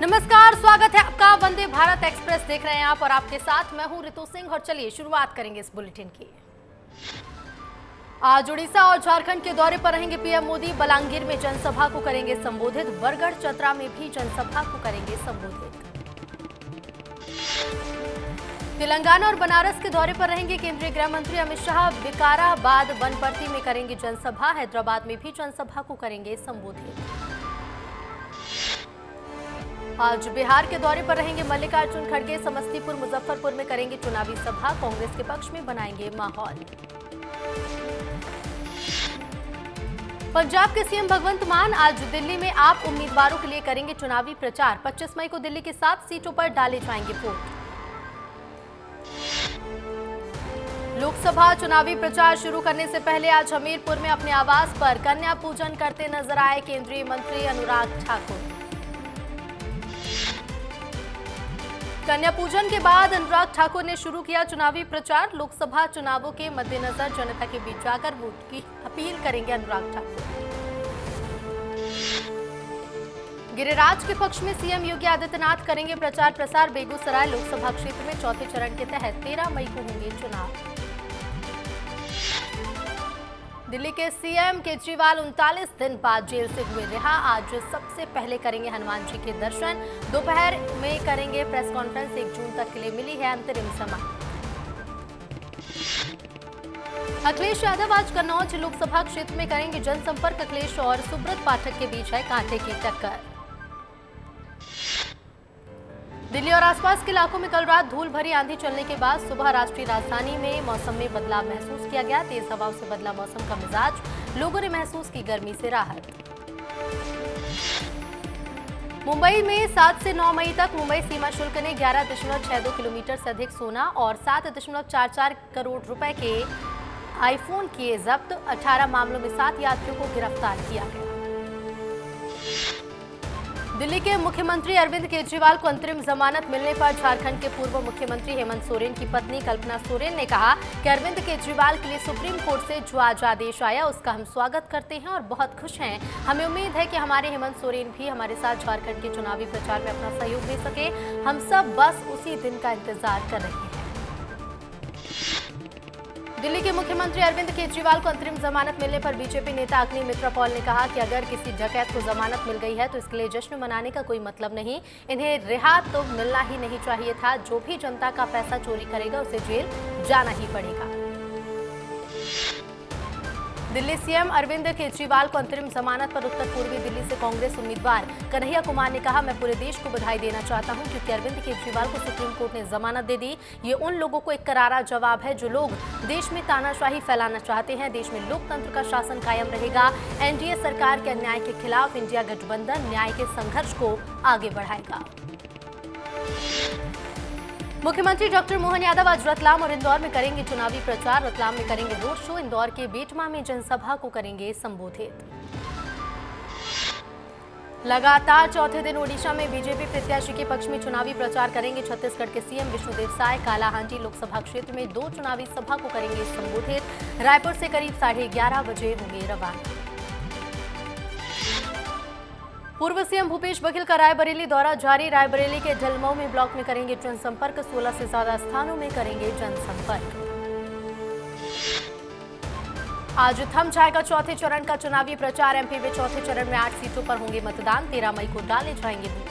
नमस्कार, स्वागत है आपका। वंदे भारत एक्सप्रेस देख रहे हैं आप और आपके साथ मैं हूं रितु सिंह। और चलिए शुरुआत करेंगे इस बुलेटिन की। आज उड़ीसा और झारखंड के दौरे पर रहेंगे पीएम मोदी। बलांगीर में जनसभा को करेंगे संबोधित। बरगढ़ चतरा में भी जनसभा को करेंगे संबोधित। तेलंगाना और बनारस के दौरे पर रहेंगे केंद्रीय गृह मंत्री अमित शाह। विकाराबाद बनपट्टी में करेंगे जनसभा। हैदराबाद में भी जनसभा को करेंगे संबोधित। आज बिहार के दौरे पर रहेंगे मल्लिकार्जुन खड़गे। समस्तीपुर मुजफ्फरपुर में करेंगे चुनावी सभा। कांग्रेस के पक्ष में बनाएंगे माहौल। पंजाब के सीएम भगवंत मान आज दिल्ली में आप उम्मीदवारों के लिए करेंगे चुनावी प्रचार। 25 मई को दिल्ली की 7 सीटों पर डाले जाएंगे वोट। लोकसभा चुनावी प्रचार शुरू करने से पहले आज हमीरपुर में अपने आवास पर कन्या पूजन करते नजर आए केंद्रीय मंत्री अनुराग ठाकुर। कन्या पूजन के बाद अनुराग ठाकुर ने शुरू किया चुनावी प्रचार। लोकसभा चुनावों के मद्देनजर जनता के बीच जाकर वोट की अपील करेंगे अनुराग ठाकुर। गिरिराज के पक्ष में सीएम योगी आदित्यनाथ करेंगे प्रचार प्रसार। बेगूसराय लोकसभा क्षेत्र में चौथे चरण के तहत 13 मई को होंगे चुनाव। दिल्ली के सीएम केजरीवाल 39 दिन बाद जेल से हुए रिहा। आज सबसे पहले करेंगे हनुमान जी के दर्शन। दोपहर में करेंगे प्रेस कॉन्फ्रेंस। 1 जून तक के लिए मिली है अंतरिम समय। अखिलेश यादव आज कन्नौज लोकसभा क्षेत्र में करेंगे जनसंपर्क। अखिलेश और सुब्रत पाठक के बीच है कांटे की टक्कर। दिल्ली और आसपास के इलाकों में कल रात धूल भरी आंधी चलने के बाद सुबह राष्ट्रीय राजधानी में मौसम में बदलाव महसूस किया गया। तेज हवाओं से बदला मौसम का मिजाज। लोगों ने महसूस की गर्मी से राहत। मुंबई में 7 से 9 मई तक मुंबई सीमा शुल्क ने 11.62 किलोमीटर से अधिक सोना और 7.44 करोड़ रुपए के आईफोन किए जब्त। 18 मामलों में 7 यात्रियों को गिरफ्तार किया गया। दिल्ली के मुख्यमंत्री अरविंद केजरीवाल को अंतरिम जमानत मिलने पर झारखंड के पूर्व मुख्यमंत्री हेमंत सोरेन की पत्नी कल्पना सोरेन ने कहा कि अरविंद केजरीवाल के लिए सुप्रीम कोर्ट से जो आज आदेश आया उसका हम स्वागत करते हैं और बहुत खुश हैं। हमें उम्मीद है कि हमारे हेमंत सोरेन भी हमारे साथ झारखंड के चुनावी प्रचार में अपना सहयोग दे सके। हम सब बस उसी दिन का इंतजार कर रहे हैं। दिल्ली के मुख्यमंत्री अरविंद केजरीवाल को अंतरिम जमानत मिलने पर बीजेपी नेता अग्नि मित्रा पॉल ने कहा कि अगर किसी डकैत को जमानत मिल गई है तो इसके लिए जश्न मनाने का कोई मतलब नहीं। इन्हें रिहा तो मिलना ही नहीं चाहिए था। जो भी जनता का पैसा चोरी करेगा उसे जेल जाना ही पड़ेगा। दिल्ली सीएम अरविंद केजरीवाल को अंतरिम जमानत पर उत्तर पूर्वी दिल्ली से कांग्रेस उम्मीदवार कन्हैया कुमार ने कहा, मैं पूरे देश को बधाई देना चाहता हूं क्योंकि अरविंद केजरीवाल को सुप्रीम कोर्ट ने जमानत दे दी। ये उन लोगों को एक करारा जवाब है जो लोग देश में तानाशाही फैलाना चाहते हैं। देश में लोकतंत्र का शासन कायम रहेगा। एनडीए सरकार के अन्याय के खिलाफ इंडिया गठबंधन न्याय के संघर्ष को आगे बढ़ाएगा। मुख्यमंत्री डॉक्टर मोहन यादव आज रतलाम और इंदौर में करेंगे चुनावी प्रचार। रतलाम में करेंगे रोड शो। इंदौर के बेटमा में जनसभा को करेंगे संबोधित। लगातार चौथे दिन ओडिशा में बीजेपी प्रत्याशी के पक्ष में चुनावी प्रचार करेंगे छत्तीसगढ़ के सीएम विष्णुदेव साय। कालाहांडी लोकसभा क्षेत्र में 2 चुनावी सभा को करेंगे संबोधित। रायपुर से करीब 11:30 बजे होंगे रवाना। पूर्व सीएम भूपेश बघेल का रायबरेली दौरा जारी। रायबरेली के जलमऊ में ब्लॉक में करेंगे जनसंपर्क। 16 से ज्यादा स्थानों में करेंगे जनसंपर्क। आज थम जाएगा चौथे चरण का चुनावी प्रचार। एमपी में चौथे चरण में 8 सीटों पर होंगे मतदान। 13 मई को डाले जाएंगे वोट।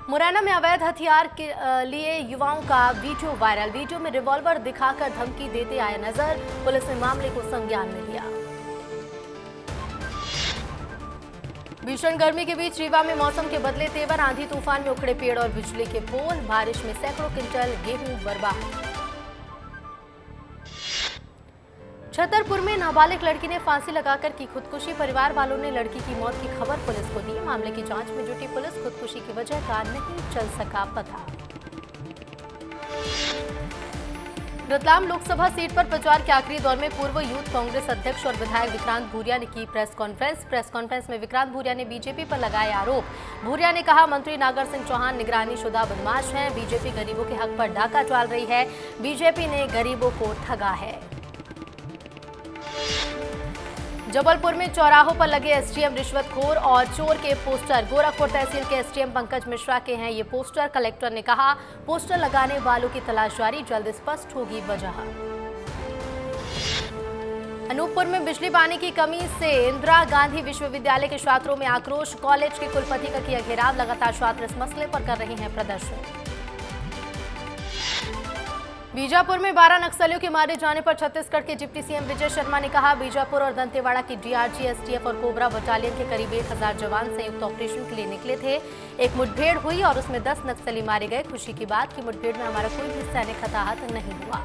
मुरैना में अवैध हथियार के लिए युवाओं का वीडियो वायरल। वीडियो में रिवॉल्वर दिखाकर धमकी देते आए नजर। पुलिस ने मामले को संज्ञान में लिया। भीषण गर्मी के बीच रीवा में मौसम के बदले तेवर। आंधी तूफान में उखड़े पेड़ और बिजली के पोल। बारिश में सैकड़ों क्विंटल गेहूं बर्बाद। छतरपुर में नाबालिग लड़की ने फांसी लगाकर की खुदकुशी। परिवार वालों ने लड़की की मौत की खबर पुलिस को दी। मामले की जांच में जुटी पुलिस। खुदकुशी की वजह का नहीं चल सका पता। रतलाम लोकसभा सीट पर प्रचार के आखिरी दौर में पूर्व यूथ कांग्रेस अध्यक्ष और विधायक विक्रांत भूरिया ने की प्रेस कॉन्फ्रेंस में विक्रांत भूरिया ने बीजेपी पर लगाए आरोप। भूरिया ने कहा, मंत्री नागर सिंह चौहान निगरानी शुदा बदमाश हैं। बीजेपी गरीबों के हक पर डाका डाल रही है। बीजेपी ने गरीबों को ठगा है। जबलपुर में चौराहों पर लगे एसडीएम रिश्वतखोर और चोर के पोस्टर। गोरखपुर तहसील के एसडीएम पंकज मिश्रा के हैं ये पोस्टर। कलेक्टर ने कहा, पोस्टर लगाने वालों की तलाश जारी, जल्द स्पष्ट होगी वजह। अनूपपुर में बिजली पानी की कमी से इंदिरा गांधी विश्वविद्यालय के छात्रों में आक्रोश। कॉलेज के कुलपति का किया घेराव, लगातार छात्र इस मसले पर कर रहे हैं प्रदर्शन। बीजापुर में 12 नक्सलियों के मारे जाने पर छत्तीसगढ़ के डिप्टी सीएम विजय शर्मा ने कहा, बीजापुर और दंतेवाड़ा की डीआरजी, एसटीएफ और कोबरा बटालियन के करीब 1000 जवान संयुक्त ऑपरेशन के लिए निकले थे। एक मुठभेड़ हुई और उसमें 10 नक्सली मारे गए। खुशी की बात कि मुठभेड़ में हमारा कोई भी सैनिक हताहत नहीं हुआ।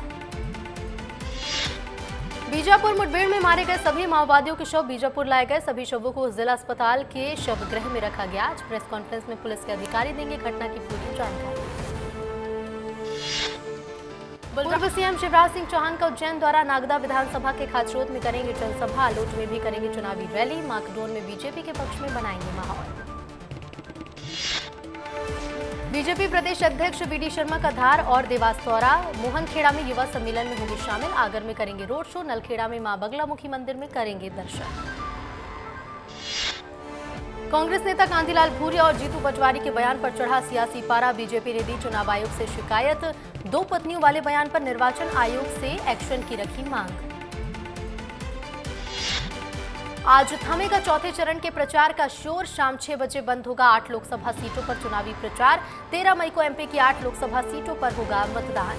बीजापुर मुठभेड़ में मारे गए सभी माओवादियों के शव बीजापुर लाए गए। सभी शवों को जिला अस्पताल के शवगृह में रखा गया। आज प्रेस कॉन्फ्रेंस में पुलिस के अधिकारी देंगे घटना की पूरी जानकारी। पूर्व सीएम शिवराज सिंह चौहान का उज्जैन द्वारा नागदा विधानसभा के खाचरोद में करेंगे जनसभा। आलोट में भी करेंगे चुनावी रैली। माकडोन में बीजेपी के पक्ष में बनाएंगे माहौल। बीजेपी प्रदेश अध्यक्ष वीडी शर्मा का धार और देवास दौरा। मोहनखेड़ा में युवा सम्मेलन में होंगे शामिल। आगर में करेंगे रोड शो। नलखेड़ा में मां बगलामुखी मंदिर में करेंगे दर्शन। कांग्रेस नेता कांतिलाल भूरिया और जीतू पटवारी के बयान पर चढ़ा सियासी पारा। बीजेपी ने दी चुनाव आयोग से शिकायत। 2 पत्नियों वाले बयान पर निर्वाचन आयोग से एक्शन की रखी मांग। आज थमेगा चौथे चरण के प्रचार का शोर। शाम 6 बजे बंद होगा 8 लोकसभा सीटों पर चुनावी प्रचार। 13 मई को एमपी की 8 लोकसभा सीटों पर होगा मतदान।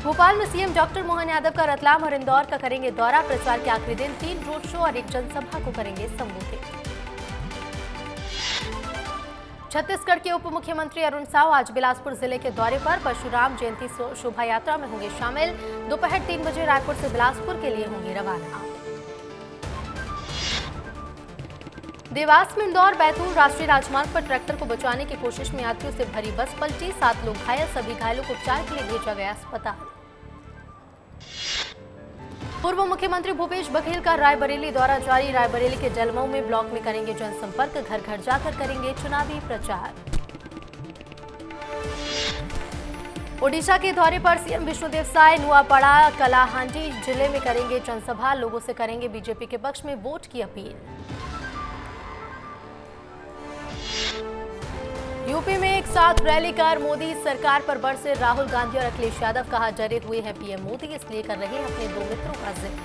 भोपाल में सीएम डॉक्टर मोहन यादव का रतलाम और इंदौर का करेंगे दौरा। प्रचार के आखिरी दिन 3 रोड शो और 1 जनसभा को करेंगे संबोधित। छत्तीसगढ़ के उप मुख्यमंत्री अरुण साव आज बिलासपुर जिले के दौरे पर। परशुराम जयंती शोभा यात्रा में होंगे शामिल। दोपहर 3 बजे रायपुर से बिलासपुर के लिए होंगे रवाना। देवास में इंदौर बैतूल राष्ट्रीय राजमार्ग पर ट्रैक्टर को बचाने की कोशिश में यात्रियों से भरी बस पलटी। 7 लोग घायल। सभी घायलों को उपचार के लिए भेजा गया अस्पताल। पूर्व मुख्यमंत्री भूपेश बघेल का रायबरेली दौरा जारी। रायबरेली के जलमऊ में ब्लॉक में करेंगे जनसंपर्क। घर घर जाकर करेंगे चुनावी प्रचार। ओडिशा के दौरे पर सीएम विष्णुदेव साय नुआपड़ा कलाहांडी जिले में करेंगे जनसभा। लोगों से करेंगे बीजेपी के पक्ष में वोट की अपील। यूपी में एक साथ रैली कर मोदी सरकार पर बरसे राहुल गांधी और अखिलेश यादव। कहा, डरे हुए हैं पीएम मोदी, इसलिए कर रहे हैं अपने 2 मित्रों का जिक्र।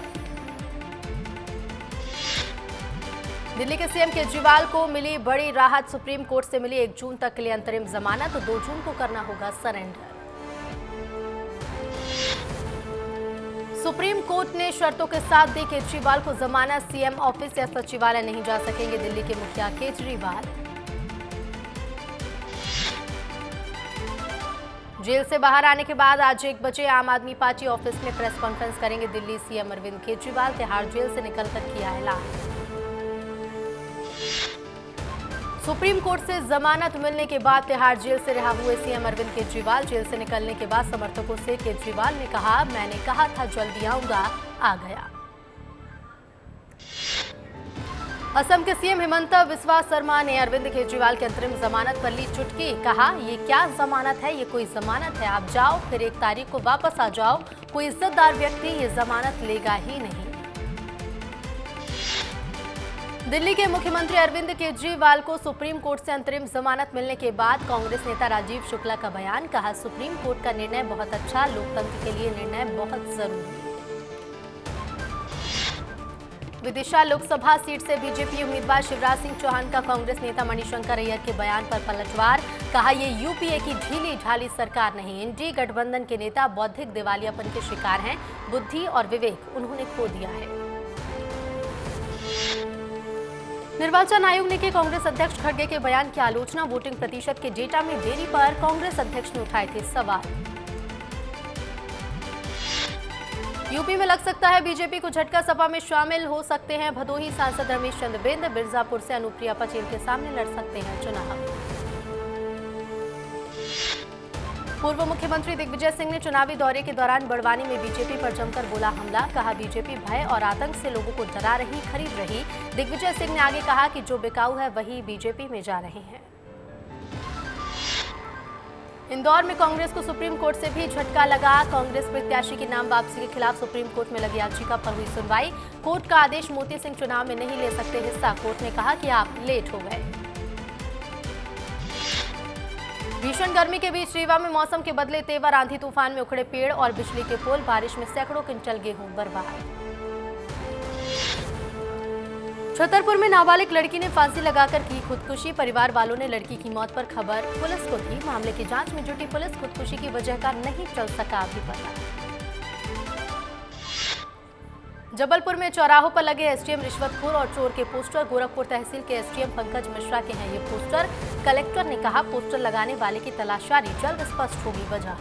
दिल्ली के सीएम केजरीवाल को मिली बड़ी राहत। सुप्रीम कोर्ट से मिली 1 जून तक के लिए अंतरिम जमानत। 2 जून को करना होगा सरेंडर। सुप्रीम कोर्ट ने शर्तों के साथ दी केजरीवाल को जमानत। सीएम ऑफिस या सचिवालय नहीं जा सकेंगे दिल्ली के मुखिया केजरीवाल। जेल से बाहर आने के बाद आज 1 बजे आम आदमी पार्टी ऑफिस में प्रेस कॉन्फ्रेंस करेंगे दिल्ली सीएम अरविंद केजरीवाल। तिहाड़ जेल से निकलकर किया ऐलान। सुप्रीम कोर्ट से जमानत मिलने के बाद तिहाड़ जेल से रिहा हुए सीएम अरविंद केजरीवाल। जेल से निकलने के बाद समर्थकों से केजरीवाल ने कहा, मैंने कहा था जल्दी आऊंगा, आ गया। असम के सीएम हिमंता बिस्वा शर्मा ने अरविंद केजरीवाल की अंतरिम जमानत पर ली चुटकी। कहा, ये क्या जमानत है, ये कोई जमानत है, आप जाओ फिर 1 तारीख को वापस आ जाओ। कोई इज्जतदार व्यक्ति ये जमानत लेगा ही नहीं। दिल्ली के मुख्यमंत्री अरविंद केजरीवाल को सुप्रीम कोर्ट से अंतरिम जमानत मिलने के बाद कांग्रेस नेता राजीव शुक्ला का बयान। कहा, सुप्रीम कोर्ट का निर्णय बहुत अच्छा, लोकतंत्र के लिए निर्णय बहुत जरूरी। विदिशा लोकसभा सीट से बीजेपी उम्मीदवार शिवराज सिंह चौहान का कांग्रेस नेता मणिशंकर अय्यर के बयान पर पलटवार। कहा, ये यूपीए की ढीली ढाली सरकार नहीं, एनडीए गठबंधन के नेता बौद्धिक दिवालियापन के शिकार हैं। बुद्धि और विवेक उन्होंने खो दिया है। निर्वाचन आयोग ने किया कांग्रेस अध्यक्ष खड़गे के बयान की आलोचना। वोटिंग प्रतिशत के डेटा में देरी पर कांग्रेस अध्यक्ष ने उठाए थे सवाल। यूपी में लग सकता है बीजेपी को झटका। सपा में शामिल हो सकते हैं भदोही सांसद रमेश चंद्र बिंद। मिर्जापुर से अनुप्रिया पटेल के सामने लड़ सकते हैं चुनाव। पूर्व मुख्यमंत्री दिग्विजय सिंह ने चुनावी दौरे के दौरान बड़वानी में बीजेपी पर जमकर बोला हमला। कहा, बीजेपी भय और आतंक से लोगों को डरा रही, खरीद रही। दिग्विजय सिंह ने आगे कहा कि जो बिकाऊ है वही बीजेपी में जा रहे हैं। इंदौर में कांग्रेस को सुप्रीम कोर्ट से भी झटका लगा। कांग्रेस प्रत्याशी की नाम वापसी के खिलाफ सुप्रीम कोर्ट में लगी याचिका पर हुई सुनवाई। कोर्ट का आदेश, मोती सिंह चुनाव में नहीं ले सकते हिस्सा। कोर्ट ने कहा कि आप लेट हो गए। भीषण गर्मी के बीच रीवा में मौसम के बदले तेवर, आंधी तूफान में उखड़े पेड़ और बिजली के पोल, बारिश में सैकड़ों क्विंटल गेहूं बर्बाद। छतरपुर में नाबालिग लड़की ने फांसी लगाकर की खुदकुशी। परिवार वालों ने लड़की की मौत पर खबर पुलिस को दी। मामले की जांच में जुटी पुलिस, खुदकुशी की वजह का नहीं चल सका अभी पता। जबलपुर में चौराहों पर लगे एसडीएम रिश्वतखोर और चोर के पोस्टर। गोरखपुर तहसील के एसडीएम पंकज मिश्रा के हैं ये पोस्टर। कलेक्टर ने कहा, पोस्टर लगाने वाले की तलाश जारी, जल्द स्पष्ट होगी वजह।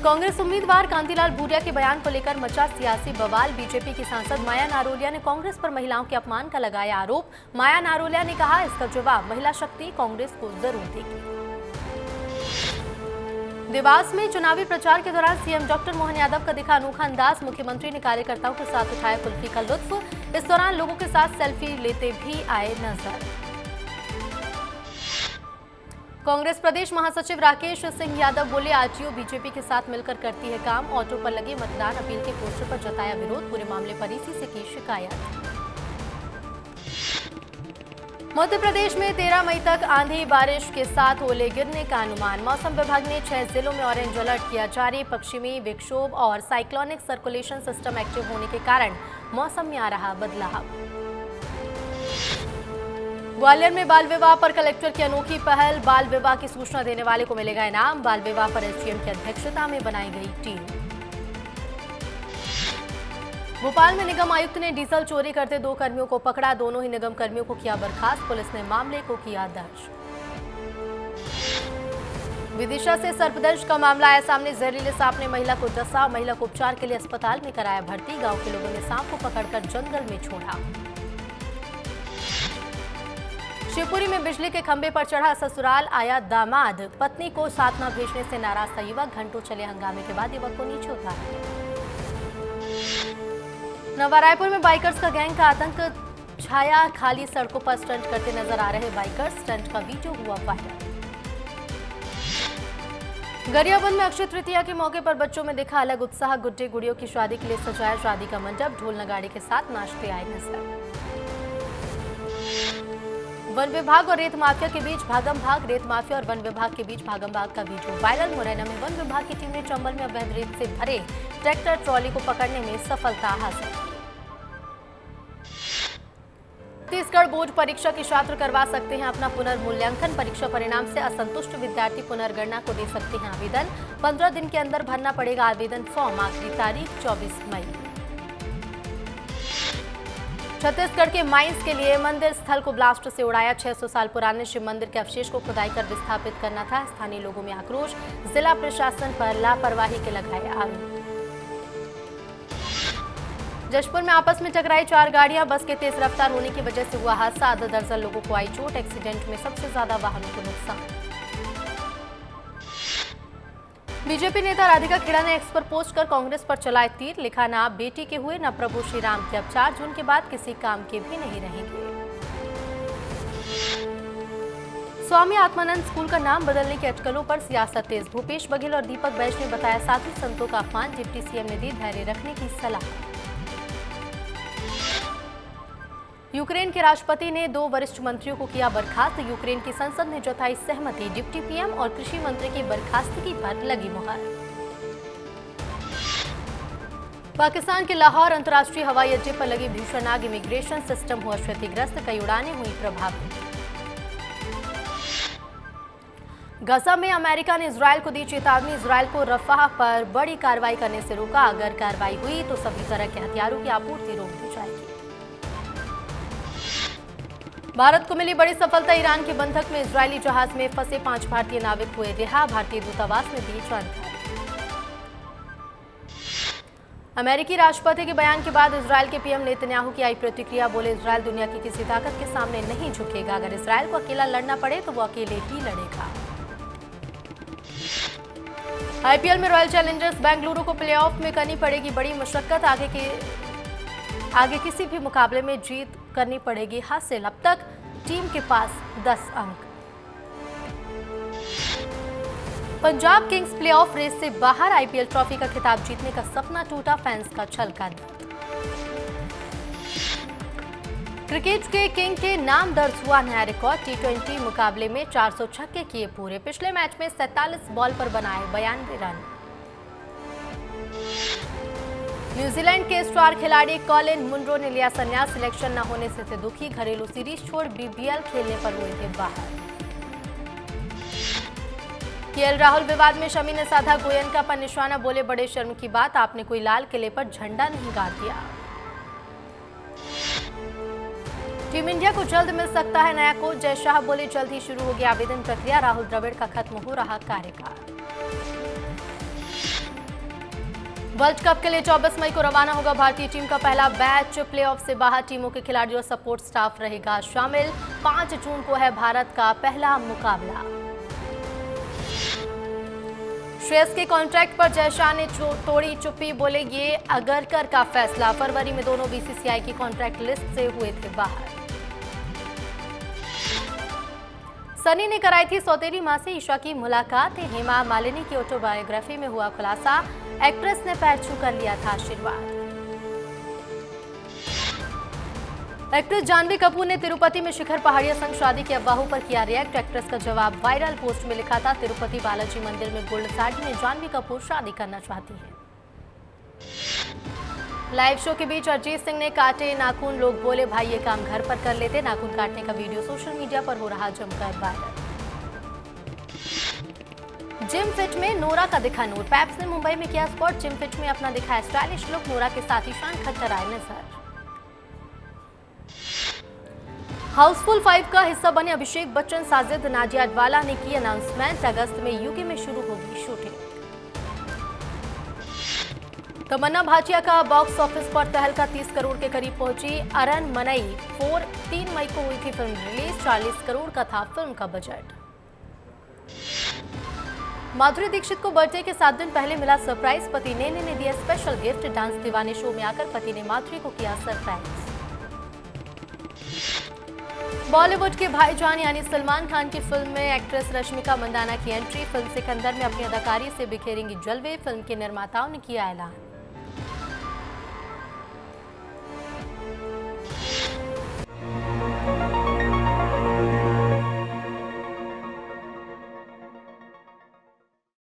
कांग्रेस उम्मीदवार कांतिलाल भूरिया के बयान को लेकर मचा सियासी बवाल। बीजेपी की सांसद माया नारोलिया ने कांग्रेस पर महिलाओं के अपमान का लगाया आरोप। माया नारोलिया ने कहा, इसका जवाब महिला शक्ति कांग्रेस को जरूर देगी। देवास में चुनावी प्रचार के दौरान सीएम डॉक्टर मोहन यादव का दिखा अनोखा अंदाज। मुख्यमंत्री ने कार्यकर्ताओं के साथ उठाया कुल्फी का लुत्फ। इस दौरान लोगों के साथ सेल्फी लेते भी आए नजर। कांग्रेस प्रदेश महासचिव राकेश सिंह यादव बोले, आरटीओ बीजेपी के साथ मिलकर करती है काम। ऑटो पर लगे मतदान अपील के पोस्टर पर जताया विरोध। पूरे मामले पर इसी से की शिकायत। मध्य प्रदेश में 13 मई तक आंधी बारिश के साथ ओले गिरने का अनुमान। मौसम विभाग ने 6 जिलों में ऑरेंज अलर्ट किया जारी। पश्चिमी विक्षोभ और साइक्लोनिक सर्कुलेशन सिस्टम एक्टिव होने के कारण मौसम में आ रहा बदलाव। ग्वालियर में बाल विवाह पर कलेक्टर की अनोखी पहल। बाल विवाह की सूचना देने वाले को मिलेगा इनाम। बाल विवाह पर एसडीएम की अध्यक्षता में बनाई गई टीम। भोपाल में निगम आयुक्त ने डीजल चोरी करते 2 कर्मियों को पकड़ा। दोनों ही निगम कर्मियों को किया बर्खास्त। पुलिस ने मामले को किया दर्ज। विदिशा से सर्पदंश का मामला आया सामने। जहरीले सांप ने महिला को डसा। महिला को उपचार के लिए अस्पताल में कराया भर्ती। गांव के लोगों ने सांप को पकड़कर जंगल में छोड़ा। शिवपुरी में बिजली के खंभे पर चढ़ा ससुराल आया दामाद। पत्नी को साथ न भेजने से नाराज था युवक। घंटों चले हंगामे के बाद युवक को नीचे उतारा। नवा रायपुर में बाइकर्स का गैंग का आतंक छाया। खाली सड़कों पर स्टंट करते नजर आ रहे बाइकर्स। स्टंट का वीडियो हुआ वायरल। गरियाबंद में अक्षय तृतीया के मौके पर बच्चों में दिखा अलग उत्साह। गुड्डे गुड़ियों की शादी के लिए सजाया शादी का मंडप। ढोल नगाड़े के साथ नाचते आए नजर। वन विभाग और रेत माफिया के बीच भागम भाग। रेत माफिया और वन विभाग के बीच भागम भाग का वीडियो वायरल। मुरैना में वन विभाग की टीम ने चंबल में अवैध रेत से भरे ट्रैक्टर ट्रॉली को पकड़ने में सफलता हासिल की। छत्तीसगढ़ बोर्ड परीक्षा के छात्र करवा सकते हैं अपना पुनर्मूल्यांकन। परीक्षा परिणाम से असंतुष्ट विद्यार्थी पुनर्गणना को दे सकते हैं आवेदन। 15 दिन के अंदर भरना पड़ेगा आवेदन फॉर्म। आखिरी तारीख 24 मई। छत्तीसगढ़ के माइंस के लिए मंदिर स्थल को ब्लास्ट से उड़ाया। 600 साल पुराने शिव मंदिर के अवशेष को खुदाई कर विस्थापित करना था। स्थानीय लोगों में आक्रोश। जिला प्रशासन पर लापरवाही के लगाए आरोप। जशपुर में आपस में टकराई 4 गाड़ियां। बस के तेज रफ्तार होने की वजह से हुआ हादसा। आधा दर्जन लोगों को आई चोट। एक्सीडेंट में सबसे ज्यादा वाहनों को नुकसान। बीजेपी नेता राधिका खेड़ा ने एक्स पर पोस्ट कर कांग्रेस पर चलाए तीर। लिखा, ना आप बेटी के हुए न प्रभु श्री राम के। अब 4 जून के बाद किसी काम के भी नहीं रहेंगे। स्वामी आत्मानंद स्कूल का नाम बदलने की अटकलों पर सियासत तेज। भूपेश बघेल और दीपक बैज ने बताया साधु संतों का अपमान। डिप्टी सीएम ने दी धैर्य रखने की सलाह। यूक्रेन के राष्ट्रपति ने 2 वरिष्ठ मंत्रियों को किया बर्खास्त। यूक्रेन की संसद ने जताई सहमति। डिप्टी पीएम और कृषि मंत्री की बर्खास्तगी पर लगी मुहर। पाकिस्तान के लाहौर अंतर्राष्ट्रीय हवाई अड्डे पर लगी भीषण आग। इमिग्रेशन सिस्टम हुआ क्षतिग्रस्त। कई उड़ानें हुई प्रभावित। गजा में अमेरिका ने इजरायल को दी चेतावनी। इजरायल को रफाह पर बड़ी कार्रवाई करने से रोका। अगर कार्रवाई हुई तो सभी तरह के हथियारों की आपूर्ति रोक दी जाएगी। भारत को मिली बड़ी सफलता। ईरान के बंधक में इजरायली जहाज में फंसे 5 भारतीय नाविक हुए रिहा। भारतीय दूतावास ने दी जानकारी। अमेरिकी राष्ट्रपति के बयान के बाद इजरायल के पीएम नेतन्याहू की आई प्रतिक्रिया। बोले, इजरायल दुनिया की किसी ताकत के सामने नहीं झुकेगा। अगर इजरायल को अकेला लड़ना पड़े तो वो अकेले ही लड़ेगा। आईपीएल में रॉयल चैलेंजर्स बेंगलुरु को प्लेऑफ में करनी पड़ेगी बड़ी मशक्कत। आगे किसी भी मुकाबले में जीत करनी पड़ेगी हासिल। अब तक टीम के पास 10 अंक। पंजाब किंग्स प्लेऑफ रेस से बाहर, आईपीएल ट्रॉफी का खिताब जीतने का सपना टूटा, फैंस का छलका दर्द। क्रिकेट के किंग के नाम दर्ज हुआ नया रिकॉर्ड, टी20 मुकाबले में 400 छक्के किए पूरे, पिछले मैच में 47 बॉल पर बनाए 92 रन। न्यूजीलैंड के स्टार खिलाड़ी कॉलिन मुनरो ने लिया संन्यास, सिलेक्शन न होने से थे दुखी, घरेलू सीरीज छोड़ बीबीएल खेलने पर हुए थे बाहर। केएल राहुल विवाद में शमी ने साधा गोयनका पर निशाना, बोले बड़े शर्म की बात, आपने कोई लाल किले पर झंडा नहीं गाड़ दिया। टीम इंडिया को जल्द मिल सकता है नया कोच, जय शाह बोले जल्द ही शुरू होगी आवेदन प्रक्रिया, राहुल द्रविड़ का खत्म हो रहा कार्यकाल। वर्ल्ड कप के लिए 24 मई को रवाना होगा भारतीय टीम का पहला बैच, प्लेऑफ से बाहर टीमों के खिलाड़ियों और सपोर्ट स्टाफ रहेगा शामिल, 5 जून को है भारत का पहला मुकाबला। श्रेयस के कॉन्ट्रैक्ट पर जय शाह ने तोड़ी चुप्पी, बोले ये अगरकर का फैसला, फरवरी में दोनों बीसीसीआई की कॉन्ट्रैक्ट लिस्ट से हुए थे बाहर। सनी ने कराई थी सौतेली मां से ईशा की मुलाकात, हेमा मालिनी की ऑटोबायोग्राफी में हुआ खुलासा, एक्ट्रेस ने पैर छूकर लिया था आशीर्वाद। एक्ट्रेस जानवी कपूर ने तिरुपति में शिखर पहाड़िया संग शादी की अफवाहों पर किया रिएक्ट, एक्ट्रेस का जवाब वायरल, पोस्ट में लिखा था तिरुपति बालाजी मंदिर में गोल्ड साड़ी में जानवी कपूर शादी करना चाहती है। लाइव शो के बीच अरिजीत सिंह ने काटे नाखून, लोग बोले भाई ये काम घर पर कर लेते, नाखून काटने का वीडियो सोशल मीडिया पर हो रहा जमकर वायरल। जिम फिट में नोरा का दिखा नूर, पैप्स ने मुंबई में किया स्पॉट, जिम फिट में अपना दिखाया स्टाइलिश लुक, नोरा के साथ ईशान खट्टर आए नजर। हाउसफुल 5 का हिस्सा बने अभिषेक बच्चन, साजिद नादिया अडवाला ने की अनाउंसमेंट, अगस्त में यूके में शुरू होगी शूटिंग। तमन्ना भाटिया का बॉक्स ऑफिस पर तहलका 30 करोड़ के करीब पहुंची, अरन मनई 3 मई को हुई थी फिल्म रिलीज, 40 करोड़ का था फिल्म का बजट। माधुरी दीक्षित को बर्थडे के 7 दिन पहले मिला सरप्राइज, पति नेने ने दिया स्पेशल गिफ्ट, डांस दीवाने शो में आकर पति ने माधुरी को किया सरप्राइज। बॉलीवुड के भाईजान यानी सलमान खान की फिल्म में एक्ट्रेस रश्मिका मंदाना की एंट्री, फिल्म सिकंदर में अपनी अदाकारी से बिखेरेंगी जलवे, फिल्म के निर्माताओं ने किया ऐलान।